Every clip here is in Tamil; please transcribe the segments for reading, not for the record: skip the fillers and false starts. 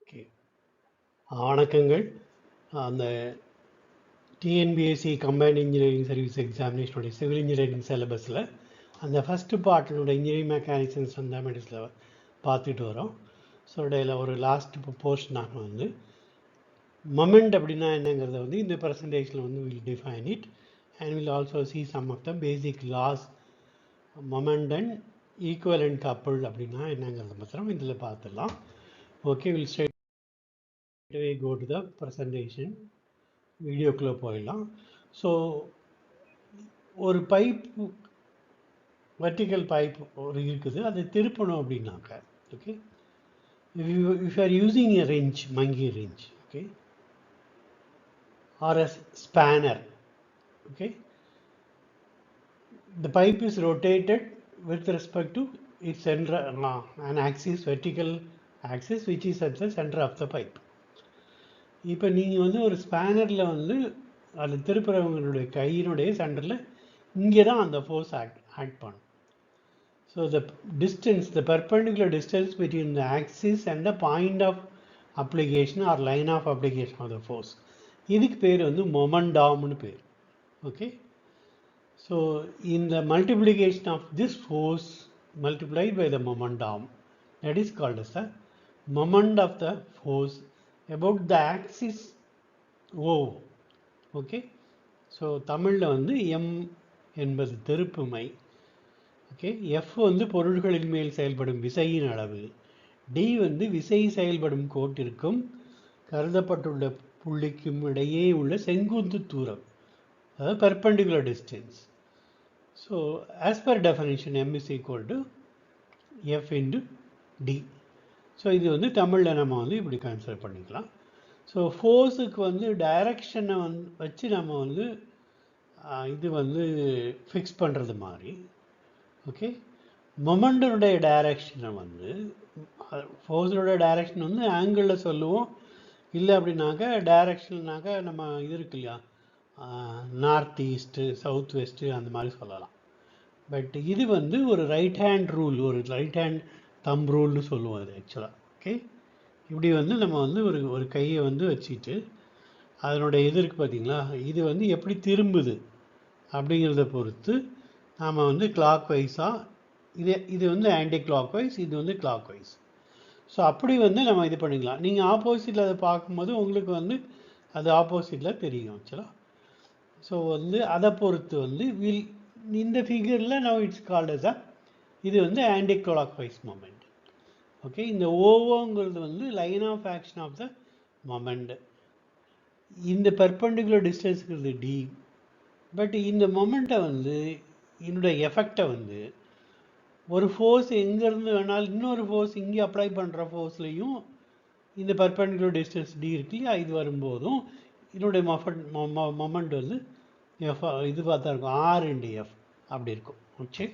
ஓகே, வணக்கங்கள். அந்த டிஎன்பிஎஸ்சி கம்பைன்ட் இன்ஜினியரிங் சர்வீஸ் எக்ஸாமினேஷனுடைய சிவில் இன்ஜினியரிங் சிலபஸில் அந்த ஃபஸ்ட்டு பார்ட்டினோட இன்ஜினியரிங் மெக்கானிக்ஸ் அண்ட் ஃபண்டமெண்டல்ஸில் பார்த்துட்டு வரோம். ஸோ இடையில் ஒரு லாஸ்ட் போர்ஷனாக வந்து மொமெண்ட் அப்படின்னா என்னங்கிறத வந்து இந்த ப்ரெசன்டேஷனில் வந்து we'll define it and we'll also see some of the basic laws moment and equivalent couple அப்படின்னா என்னங்கிறத மாத்திரம் இதில் பார்த்துடலாம். Okay, we'll straight away go to the presentation. வீடியோக்குள்ளே போயிடலாம். ஸோ ஒரு பைப், வெர்டிக்கல் பைப் ஒரு இருக்குது, அதை திருப்பணும் அப்படின்னாக்க okay, if are using a wrench, monkey wrench okay, or a spanner okay, the pipe is rotated with respect to its center, an axis, vertical axis which is at the center of the pipe. இப்போ நீங்கள் வந்து ஒரு ஸ்பேனரில் வந்து அது திருப்புறவங்களுடைய கையினுடைய சென்டரில் இங்கே தான் அந்த ஃபோர்ஸ் ஆக்ட் பண்ணும். So the distance, the perpendicular distance between the axis and the point of application or line of application of the force, இதுக்கு பேர் வந்து மொமெண்டாம்னு பேர். ஓகே, ஸோ இந்த multiplication of this force multiplied by the momentum, that is called as the moment of the force about the axis O. Okay, so தமிழில் வந்து எம் என்பது திருப்புமை, ஓகே, எஃப் வந்து பொருள்களின் மேல் செயல்படும் விசையின் அளவு, டி வந்து விசை செயல்படும் கோட்டிற்கும் கருதப்பட்டுள்ள புள்ளிக்கும் இடையே உள்ள செங்குத்து தூரம், அதாவது perpendicular distance. So as per definition M is equal to F into D. So இது வந்து தமிழில் நம்ம வந்து இப்படி கன்சிடர் பண்ணிக்கலாம். ஸோ ஃபோர்ஸுக்கு வந்து டைரக்ஷனை வச்சு நம்ம வந்து இது வந்து ஃபிக்ஸ் பண்ணுறது மாதிரி. ஓகே, மொமெண்டனுடைய டைரக்ஷனை வந்து ஃபோர்ஸோட டைரக்ஷன் வந்து ஆங்கிளில் சொல்லுவோம். இல்லை அப்படின்னாக்கா டைரக்ஷன்னாக்கா நம்ம இது இருக்கு இல்லையா, நார்த் ஈஸ்ட்டு, சவுத் வெஸ்ட்டு அந்த மாதிரி சொல்லலாம். பட் இது வந்து ஒரு ரைட் ஹேண்ட் ரூல், ஒரு ரைட் ஹேண்ட் தம் ரூல்னு சொல்லுவோம் அது ஆக்சுவலாக. ஓகே, இப்படி வந்து நம்ம வந்து ஒரு கையை வந்து வச்சுட்டு அதனுடைய இது இருக்குது பார்த்தீங்களா, இது வந்து எப்படி திரும்புது அப்படிங்கிறத பொறுத்து நாம் வந்து கிளாக் வைஸாக, இது வந்து ஆன்டி கிளாக் வைஸ், இது வந்து கிளாக் வைஸ். ஸோ அப்படி வந்து நம்ம இது பண்ணிக்கலாம். நீங்கள் ஆப்போசிட்டில் அதை பார்க்கும்போது உங்களுக்கு வந்து அது ஆப்போசிட்டில் தெரியும் ஆக்சுவலாக. ஸோ வந்து அதை பொறுத்து வந்து இந்த ஃபிகரில் now இட்ஸ் கால்ட் as இது வந்து anti clock wise moment. Okay, இந்த ஓவோங்கிறது வந்து line of action of the moment, இந்த பெர்பெண்டிகுலர் டிஸ்டன்ஸுங்கிறது டி. பட் இந்த மொமெண்ட்டை வந்து என்னுடைய எஃபெக்டை வந்து ஒரு ஃபோர்ஸ் எங்கேருந்து வேணாலும் இன்னொரு ஃபோர்ஸ் இங்கே அப்ளை பண்ணுற ஃபோர்ஸ்லையும் இந்த பெர்பெண்டிகுலர் டிஸ்டன்ஸ் டி இருக்கு இல்லையா, இது வரும்போதும் இதனுடைய மொமெண்ட் வந்து எஃப் இது பார்த்தா இருக்கும், ஆர் இன்டு எஃப் அப்படி இருக்கும். ஓகே,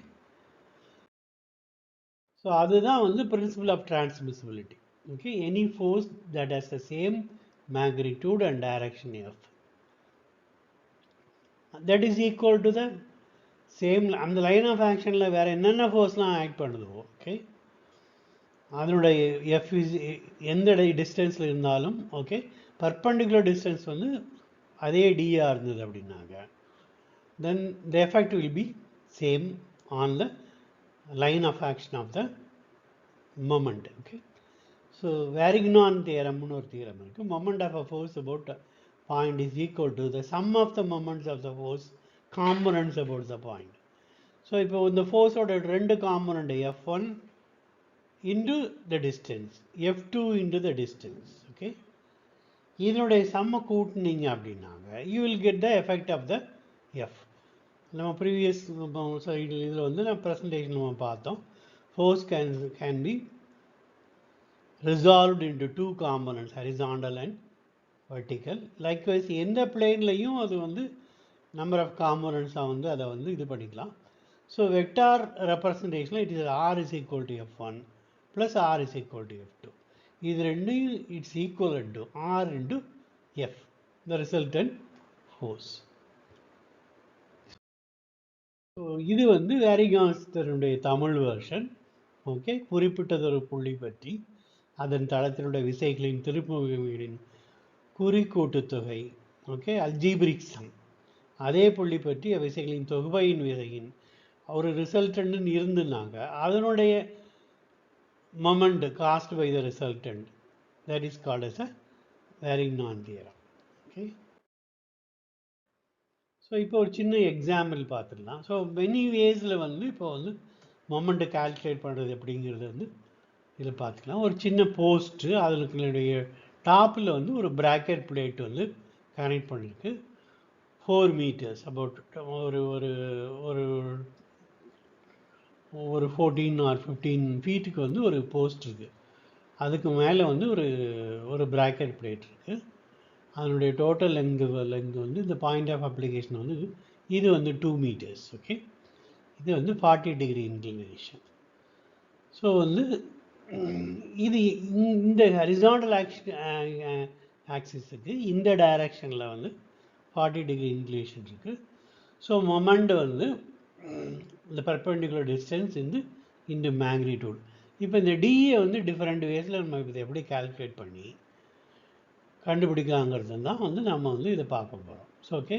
ஸோ அதுதான் வந்து principle of transmissibility. Okay, any force that has the same magnitude and direction F, that is equal to the same, அந்த லைன் ஆஃப் ஆக்ஷனில் வேறு என்னென்ன ஃபோர்ஸ்லாம் ஆக்ட் பண்ணுதோ ஓகே, அதனுடைய எஃப் இஸ் எந்த டிஸ்டன்ஸில் இருந்தாலும் ஓகே, பர்பண்டிகுலர் டிஸ்டன்ஸ் வந்து அதே டிஆர் இருந்தது அப்படின்னாங்க, then the effect will be same on the line of action of the moment. Okay, so Varignon தியரம்னு ஒரு தியரம் இருக்குது. Moment of a force about point is equal to the sum of the moments of the force components about the point. So இப்போ இந்த ஃபோர்ஸோட ரெண்டு component F1 into the distance, F2 into the distance. Okay, இதனுடைய சம்மை கூட்டினீங்க அப்படின்னாங்க you will get the effect of the F. நம்ம ப்ரீவியஸ் இதில் வந்து நம்ம ப்ரெசன்டேஷன் நம்ம பார்த்தோம், force can be resolved into two components, horizontal and vertical. Likewise எந்த பிளேன்லையும் அது வந்து நம்பர் ஆஃப் காம்பனன்ட்ஸாக வந்து அதை வந்து இது பண்ணிக்கலாம். ஸோ வெக்டார் ரெப்ரசன்டேஷனில் it is R is equal to F1 plus R is equal to F2. இது ரெண்டையும் it's equal to R into F, the resultant force. So இது வந்து வேரிகான்ஸ்டருடைய தமிழ் வெர்ஷன். ஓகே, குறிப்பிட்டதொரு புள்ளி பற்றி அதன் தளத்தினுடைய விசைகளின் திருப்புமுனைகளின் குறிக்கூட்டுத்தொகை, ஓகே, அல்ஜீப்ரிக் சம். அதே புள்ளி பற்றிய விசைகளின் தொகுபையின் விசையின் ஒரு ரிசல்டன்ட் இருந்துனாங்க, அதனுடைய moment caused by the resultant, that is called as a Varignon theorem. Okay, so இப்போ ஒரு சின்ன எக்ஸாம்பிள் பார்த்துடலாம். ஸோ மெனி வேஸில் வந்து இப்போ வந்து மொமெண்ட்டை கால்குலேட் பண்ணுறது எப்படிங்கிறது வந்து இதில் பார்த்துக்கலாம். ஒரு சின்ன போஸ்ட்டு, அதனுடைய டாப்பில் வந்து ஒரு ப்ராக்கெட் பிளேட் வந்து கனெக்ட் பண்ணியிருக்கு. 4 மீட்டர்ஸ், அபவுட் ஒரு ஒரு ஒரு ஒரு 14 ஆர் 15 ஃபீட்டுக்கு வந்து ஒரு போஸ்ட் இருக்குது. அதுக்கு மேலே வந்து ஒரு ப்ராக்கெட் பிளேட் இருக்குது. அதனுடைய டோட்டல் லெங்க் வந்து இந்த பாயிண்ட் ஆஃப் அப்ளிகேஷன் வந்து இது வந்து 2 மீட்டர்ஸ். ஓகே, இது வந்து 40 டிகிரி இன்க்ளினேஷன். ஸோ வந்து இது இந்த ஹரிசாண்டல் ஆக்சிஸுக்கு இந்த டைரக்ஷனில் வந்து 40 டிகிரி இன்க்ளினேஷன் இருக்குது. ஸோ மொமெண்ட் வந்து இந்த பர்பெண்டிகுலர் டிஸ்டன்ஸ் இந்த மேக்னிடியூட். இப்போ இந்த டிஏ வந்து டிஃப்ரெண்ட் வேஸில் நம்ம இதை எப்படி கால்குலேட் பண்ணி கண்டுபிடிக்கலாங்கிறது தான் வந்து நம்ம வந்து இதை பார்க்க போகிறோம். ஸோ ஓகே,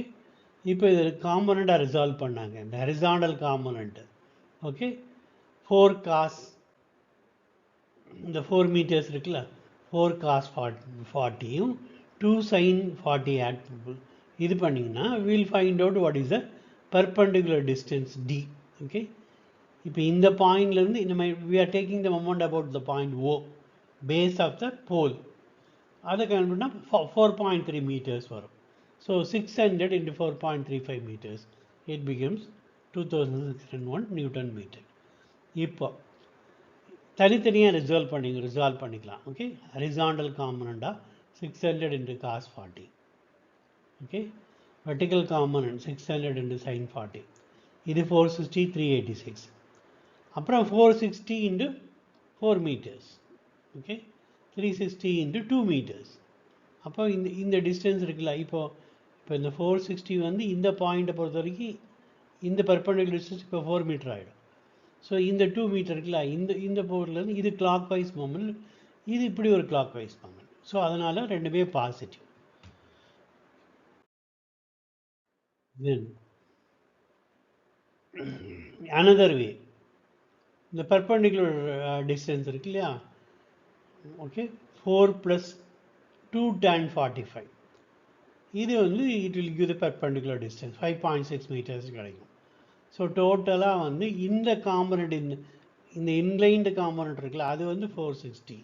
இப்போ இது காம்பனண்ட்டாக ரிசால்வ் பண்ணாங்க, இந்த ஹரிசாண்டல் காம்பனண்ட்டு. ஓகே, 4 காஸ், இந்த 4 மீட்டர்ஸ் இருக்குல்ல, 4 காஸ் 40யும் 2 சைன் 40 ஆட் இது பண்ணிங்கன்னா will find out what is the perpendicular distance D. Okay, இப்போ இந்த பாயிண்ட்லேருந்து இந்த மாதிரி we are taking the moment about the point O, base of the pole. அதை கண்டுபிடினா 4.3 மீட்டர்ஸ் வரும். So 600 into 4.35 metres, it becomes 2601 newton metre. இப்போ தனித்தனியாக ரிசால்வ் பண்ணிக்கலாம். ஓகே, ஹரிசாண்டல் காம்பனண்டாக 600 into cos 40. Okay, vertical component 600 into sin 40. இது 460, 386. அப்புறம் 460 into 4 metres. Okay, 360 into 2 metres. அப்போ இந்த டிஸ்டன்ஸ் இருக்குல்ல, இப்போ இந்த 460 வந்து இந்த பாயிண்ட்டை பொறுத்த வரைக்கும் இந்த பர்பெண்டிகுலர் டிஸ்டன்ஸ் இப்போ 4 மீட்டர் ஆகிடும். ஸோ இந்த 2 மீட்டர் இருக்குல்ல, இந்த போர்ட்லேருந்து இது கிளாக் வைஸ் மொமெண்ட், இது இப்படி ஒரு கிளாக் வைஸ் மொமெண்ட். ஸோ அதனால் ரெண்டுமே பாசிட்டிவ். தென் அனதர் வே, இந்த பர்பெண்டிகுலர் டிஸ்டன்ஸ் இருக்கு இல்லையா, ஓகே, 4 + 2 tan 45, இது வந்து it will give the perpendicular distance 5.6 metres கிடைக்கும். ஸோ டோட்டலாக வந்து இந்த காம்பனண்ட், இந்த இன்லைன்டு காம்பனண்ட் இருக்குல்ல, அது வந்து 460.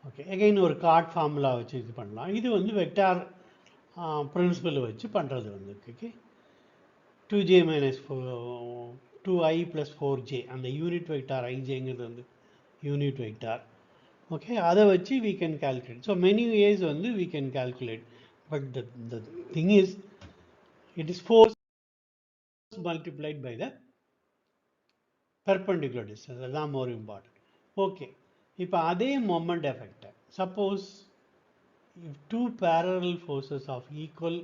ஓகே, அகைன் ஒரு கார்ட் ஃபார்முலா வச்சு இது பண்ணலாம். இது வந்து வெக்டார் பிரின்சிபல் வச்சு பண்ணுறது வந்து. ஓகே, 2j - 2i + 4j, அந்த யூனிட் வெக்டார் ஐஜேங்கிறது வந்து யூனிட் வெக்டார். ஓகே, அதை வச்சு we can calculate. So many ways வந்து we can calculate, but the thing is it is force multiplied by the perpendicular distance. அதுதான் more important. ஓகே, இப்போ அதே moment effect, suppose if two parallel forces of equal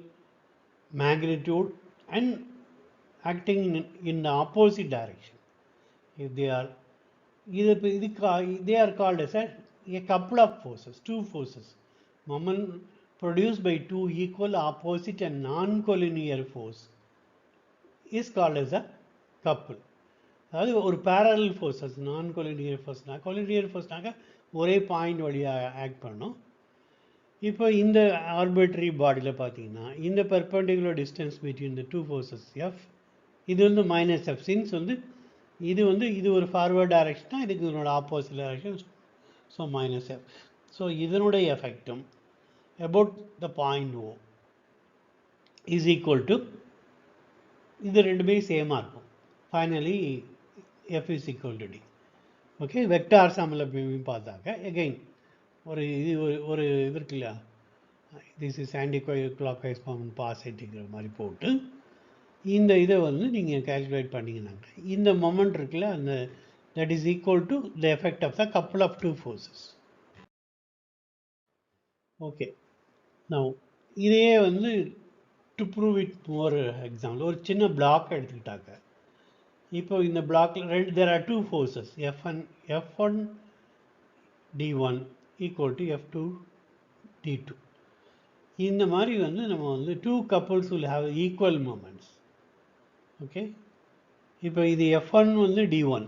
magnitude and acting in the opposite direction, if they are they are called as a couple of forces, two forces, moment produced by two equal, opposite and non-collinear force is called as a couple. அதாவது ஒரு parallel forces, non-collinear force, collinear forceனாக்க ஒரே பாயிண்ட் வழியாக ஆக்ட் பண்ணணும். இப்போ இந்த ஆர்பிட்ரரி பாடியில் பார்த்தீங்கன்னா இந்த perpendicular distance between the two forces F, இது வந்து -f, சின்ஸ் வந்து இது ஒரு ஃபார்வர்ட் டைரக்ஷனா, இதுக்கு இதனோட opposite direction, so -f. So இதனுடைய எஃபெக்டும் about the point O is equal to, இது ரெண்டுமே சேமாக இருக்கும். Finally f is equal to d. Okay, vector சம்மில் பார்த்தாக்க எகைன் ஒரு இது இருக்கு இல்லையா, this is anticlockwise moment பாசிட்டிவ்ங்கிற மாதிரி போட்டு இந்த இதை வந்து நீங்கள் கால்குலேட் பண்ணிங்கன்னாங்க இந்த மொமெண்ட் இருக்குல்ல, அந்த that is equal to the effect of the couple of two forces. Okay, now இதையே வந்து to prove it more example, ஒரு சின்ன பிளாக் எடுத்துக்கிட்டாக்க, இப்போ இந்த பிளாக்ல there are two forces F1 d1 equal to f2 d2. இந்த மாதிரி வந்து நம்ம வந்து two couples will have equal moments. Okay, இப்போ இது f1 வந்து d1,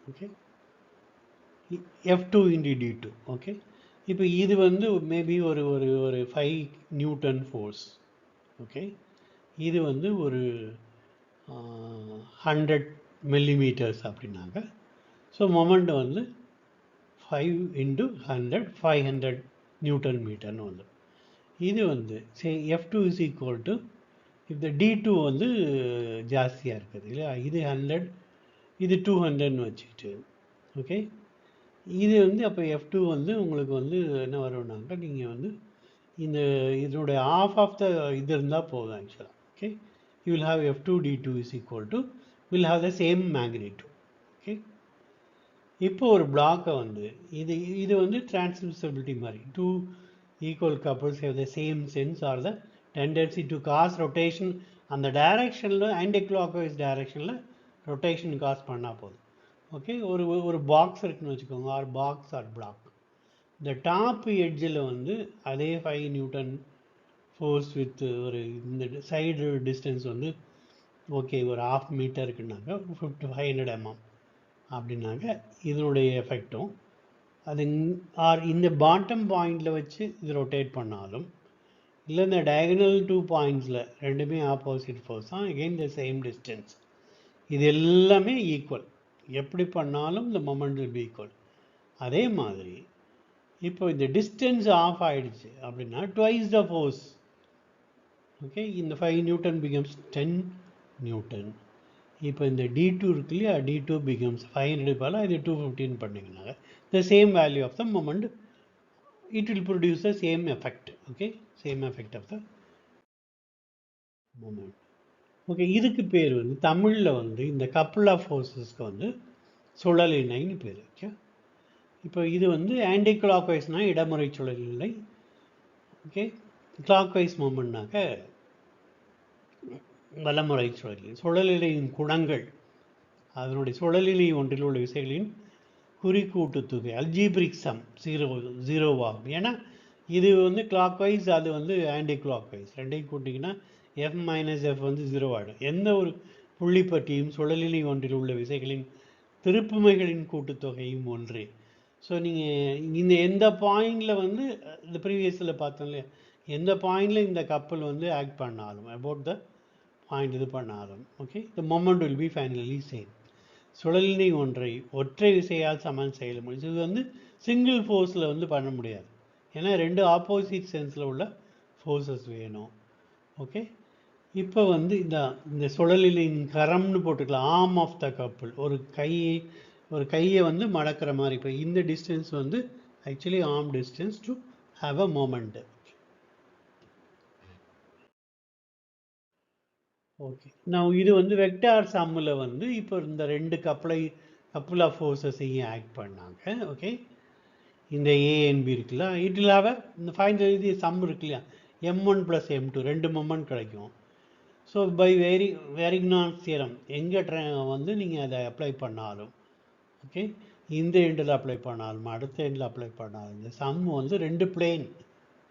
okay, f2 into d2. Okay, இப்போ இது வந்து மேபி ஒரு ஒரு ஒரு 5 நியூட்டன் ஃபோர்ஸ். ஓகே, இது வந்து ஒரு 100 millimeters அப்படின்னாங்க. ஸோ மொமெண்ட் வந்து 5 into 100 500 நியூட்டன் மீட்டர்னு வந்து இது வந்து சே f2 is equal to இந்த d2 வந்து ஜாஸ்தியாக இருக்குது இல்லையா, இது 100 இது 200ன்னு வச்சுக்கிட்டு. ஓகே, இது வந்து அப்போ f2 வந்து உங்களுக்கு வந்து என்ன வரும்னாக்கா நீங்கள் வந்து இந்த இதனுடைய ஆஃப் ஆஃப் த இது இருந்தால் போதும் ஆக்சுவலாக. Okay, you will have f2 d2 is equal to will have the same magnitude. Okay, இப்போ ஒரு பிளாக்கை வந்து இது இது வந்து டிரான்ஸ்மிசிபிலிட்டி மாதிரி two equal couples have the same sense or the tendency to cause rotation அந்த டைரக்ஷனில் ஆன்டி கிளாக் வைஸ் டைரக்ஷனில் ரொட்டேஷன் காஸ் பண்ணால் போதும். ஓகே, ஒரு ஒரு பாக்ஸ் இருக்குன்னு வச்சுக்கோங்க, ஆர் பாக்ஸ் ஆர் பிளாக். இந்த டாப் எட்ஜில் வந்து அதே 5 நியூட்டன் ஃபோர்ஸ் வித் ஒரு இந்த சைடு டிஸ்டன்ஸ் வந்து ஓகே ஒரு 1/2 மீட்டர் இருக்குன்னாக்கா 500 mm அப்படின்னாக்க இதனுடைய எஃபெக்டும் அது ஆர் இந்த பாட்டம் பாயிண்டில் வச்சு இது ரொட்டேட் பண்ணாலும் இல்லை இந்த டயகனல் 2 பாயிண்ட்ஸில் ரெண்டுமே ஆப்போசிட் ஃபோர்ஸ் தான், அகெயின் த சேம் டிஸ்டன்ஸ். இது எல்லாமே ஈக்குவல், எப்படி பண்ணாலும் இந்த மொமெண்ட் வில் பி ஈக்குவல். அதே மாதிரி இப்போ இந்த டிஸ்டன்ஸ் ஆஃப் ஆகிடுச்சு அப்படின்னா ட்வைஸ் த ஃபோர்ஸ். ஓகே, இந்த 5 நியூட்டன் பிகம்ஸ் 10 நியூட்டன். இப்போ இந்த d2 இருக்கு இல்லையா, d2 becomes 500 பதிலாக இது 215 பண்ணிங்கனாங்க the same value of the moment it will produce the same effect. Okay, same effect of the moment. Okay, இதுக்கு பேர் வந்து தமிழில் வந்து இந்த கப்புள் ஆஃப் ஃபோர்ஸஸ்க்கு வந்து சுழலினைன்னு பேர். ஓகே, இப்போ இது வந்து ஆன்டி கிளாக் வைஸ்னால் இடமுறை சுழலினை. ஓகே, கிளாக் வைஸ் மூமெண்ட்னாக்க வலமுறை சுழலினை. சுழலினையின் குணங்கள் அதனுடைய சுழலினை ஒன்றில் உள்ள விசைகளின் குறிக்கூட்டு தொகை அல்ஜீப்ரிக் சம் ஜீரோவாகும். ஏன்னா இது வந்து கிளாக் வைஸ், அது வந்து ஆன்டி கிளாக் வைஸ், ரெண்டையும் கூட்டிங்கன்னா எஃப் மைனஸ் எஃப் வந்து 0 ஆகிடும். எந்த ஒரு புள்ளி பற்றியும் சுழலினை ஒன்றில் உள்ள விசைகளின் திருப்புமைகளின் கூட்டுத்தொகையும் ஒன்றே. ஸோ நீங்கள் இந்த எந்த பாயிண்டில் வந்து இந்த ப்ரீவியஸில் பார்த்தோம் இல்லையா, எந்த பாயிண்டில் இந்த கப்பல் வந்து ஆக்ட் பண்ணாலும் அபவுட் த பாயிண்ட் இது பண்ணாலும் okay the moment will be finally same. சுழலினை ஒன்றை ஒற்றை விசையால் சமன் செய்ய முடியும். இது வந்து சிங்கிள் ஃபோர்ஸில் வந்து பண்ண முடியாது, ஏன்னா ரெண்டு ஆப்போசிட் சென்ஸில் உள்ள ஃபோர்ஸஸ் வேணும். ஓகே, இப்போ வந்து இந்த சுழலின் கரம்னு போட்டுக்கலாம், ஆர்ம் ஆஃப் த கப்புள். ஒரு கையை வந்து மடக்கிற மாதிரி. இப்போ இந்த டிஸ்டன்ஸ் வந்து actually arm distance to have a moment. Okay, நான் இது வந்து வெக்டார் சம்மில் வந்து இப்போ இந்த ரெண்டு கப்புள் ஆஃப் ஃபோர்ஸஸையும் ஆக்ட் பண்ணாங்க. ஓகே, இந்த ஏஎன்பி இருக்குல்ல, இட்டில் ஹாவ் இந்த ஃபைனல் இது சம் இருக்கு இல்லையா, m1 + m2 ரெண்டு மொமெண்ட் கிடைக்கும். ஸோ பை வெரிக்னான்ஸ் தியரம் எங்கே வந்து நீங்கள் அதை அப்ளை பண்ணாலும் ஓகே, இந்த எண்டில் அப்ளை பண்ணாலும் அடுத்த எண்டில் அப்ளை பண்ணாலும் இந்த சம் வந்து ரெண்டு பிளேன்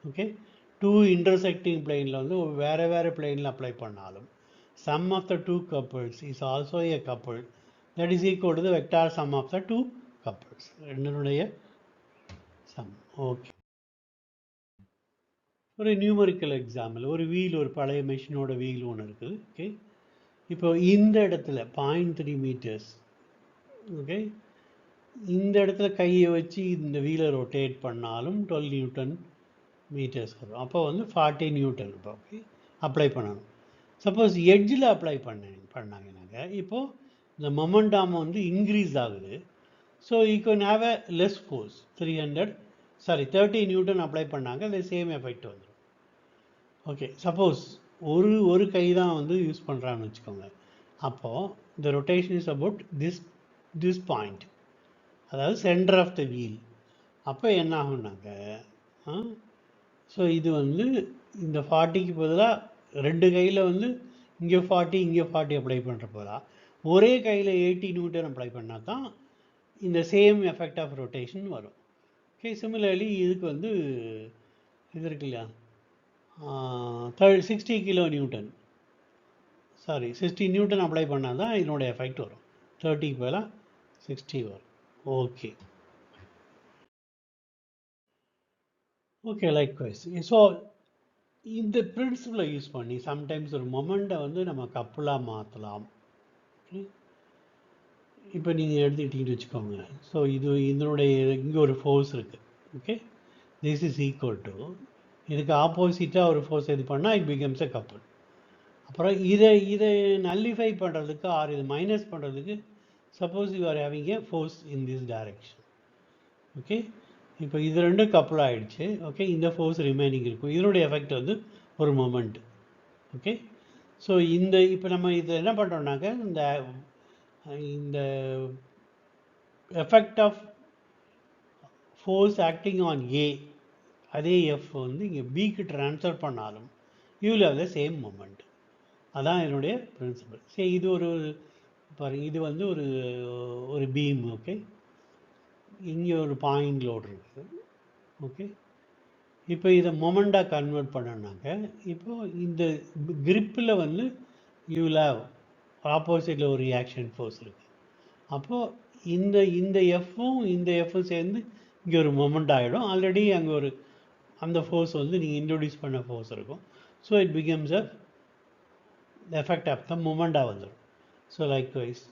ஓகே, டூ இன்டர்செக்டிங் பிளேனில் வந்து வேறு பிளேனில் அப்ளை பண்ணாலும் sum of the two couples is also a couple that is equal to the vector sum of the two couples. ரெண்டுடைய sum. Okay, ஒரு நியூமரிக்கல் எக்ஸாம்பிள், ஒரு வீல், ஒரு பழைய மெஷினோட வீல் ஒன்று இருக்குது. ஓகே, இப்போ இந்த இடத்துல 0.3 meters. ஓகே, இந்த இடத்துல கையை வச்சு இந்த வீலை ரொட்டேட் பண்ணாலும் 12 நியூட்டன் மீட்டர்ஸ் வரும். அப்போ வந்து 40 நியூட்டன் இப்போ ஓகே அப்ளை பண்ணணும். சப்போஸ் எட்ஜில் அப்ளை பண்ணாங்கன்னாங்க இப்போது இந்த மொமெண்டாம் வந்து இன்க்ரீஸ் ஆகுது. So you can have a less force 30 Newton apply பண்ணாங்க, அந்த சேம் எஃபெக்ட் வந்துடும். ஓகே, சப்போஸ் ஒரு கை தான் வந்து யூஸ் பண்ணுறான்னு வச்சுக்கோங்க, அப்போது இந்த rotation is about this point, அதாவது சென்டர் ஆஃப் த வீல். அப்போ என்ன ஆகும்னாக்க ஸோ இது வந்து இந்த 40க்கு பதிலாக ரெண்டு கையில் வந்து இங்கே 40 அப்ளை பண்ணுற போதா ஒரே கையில் 80 நியூட்டன் அப்ளை பண்ணால் தான் இந்த சேம் எஃபெக்ட் ஆஃப் ரொட்டேஷன் வரும். ஓகே, சிமிலர்லி இதுக்கு வந்து இது இருக்கு இல்லையா, 60 kilo Newton, sorry 60 Newton apply பண்ணால் தான் இதனுடைய எஃபெக்ட் வரும். 30க்கு பதிலாக 60 வரும். Okay okay, likewise. ஸோ இந்த பிரின்சிபலை யூஸ் பண்ணி சம்டைம்ஸ் ஒரு மொமெண்ட்டை வந்து நம்ம கப்புலாக மாற்றலாம். இப்போ நீங்கள் எடுத்துக்கிட்டீங்கன்னு வச்சுக்கோங்க. ஸோ இதனுடைய இங்கே ஒரு ஃபோர்ஸ் இருக்குது. Okay, this is equal to, இதுக்கு ஆப்போசிட்டாக ஒரு ஃபோர்ஸ் இது பண்ணால் இட் பிகம்ஸ் அ கப்புள். அப்புறம் இதை நல்லிஃபை பண்ணுறதுக்கு ஆர் இது மைனஸ் பண்ணுறதுக்கு suppose you are having A force in this direction. Okay, இப்போ இது ரெண்டும் கப்புள் ஆகிடுச்சு. ஓகே, இந்த ஃபோர்ஸ் ரிமைனிங் இருக்கும். இதனுடைய எஃபெக்ட் வந்து ஒரு மொமெண்ட். ஓகே, ஸோ இப்போ நம்ம இதை என்ன பண்ணுறோம்னாக்க இந்த effect of force acting on A, அதே எஃப் வந்து இங்கே பிக்கு ட்ரான்ஸ்ஃபர் பண்ணாலும் you will have the same moment. அதான் என்னுடைய பிரின்சிபல். சரி, இது ஒரு பாருங்க, இது வந்து ஒரு பீம். ஓகே, இங்கே ஒரு பாயிண்ட் லோட் இருக்குது. ஓகே, இப்போ இதை மொமெண்டாக கன்வெர்ட் பண்ணோன்னாக்க இப்போ இந்த கிரிப்பில் வந்து யூ வில் ஹேவ் ஆப்போசிட்டில் ஒரு ரியாக்ஷன் ஃபோர்ஸ் இருக்குது. அப்போது இந்த எஃப்பும் இந்த எஃப்பும் சேர்ந்து இங்கே ஒரு மொமெண்ட் ஆகிடும். ஆல்ரெடி அங்கே அந்த ஃபோர்ஸ் வந்து நீங்கள் இன்ட்ரடியூஸ் பண்ண ஃபோர்ஸ் இருக்கும். So it becomes a effect of the மொமெண்டாக வந்துடும். So likewise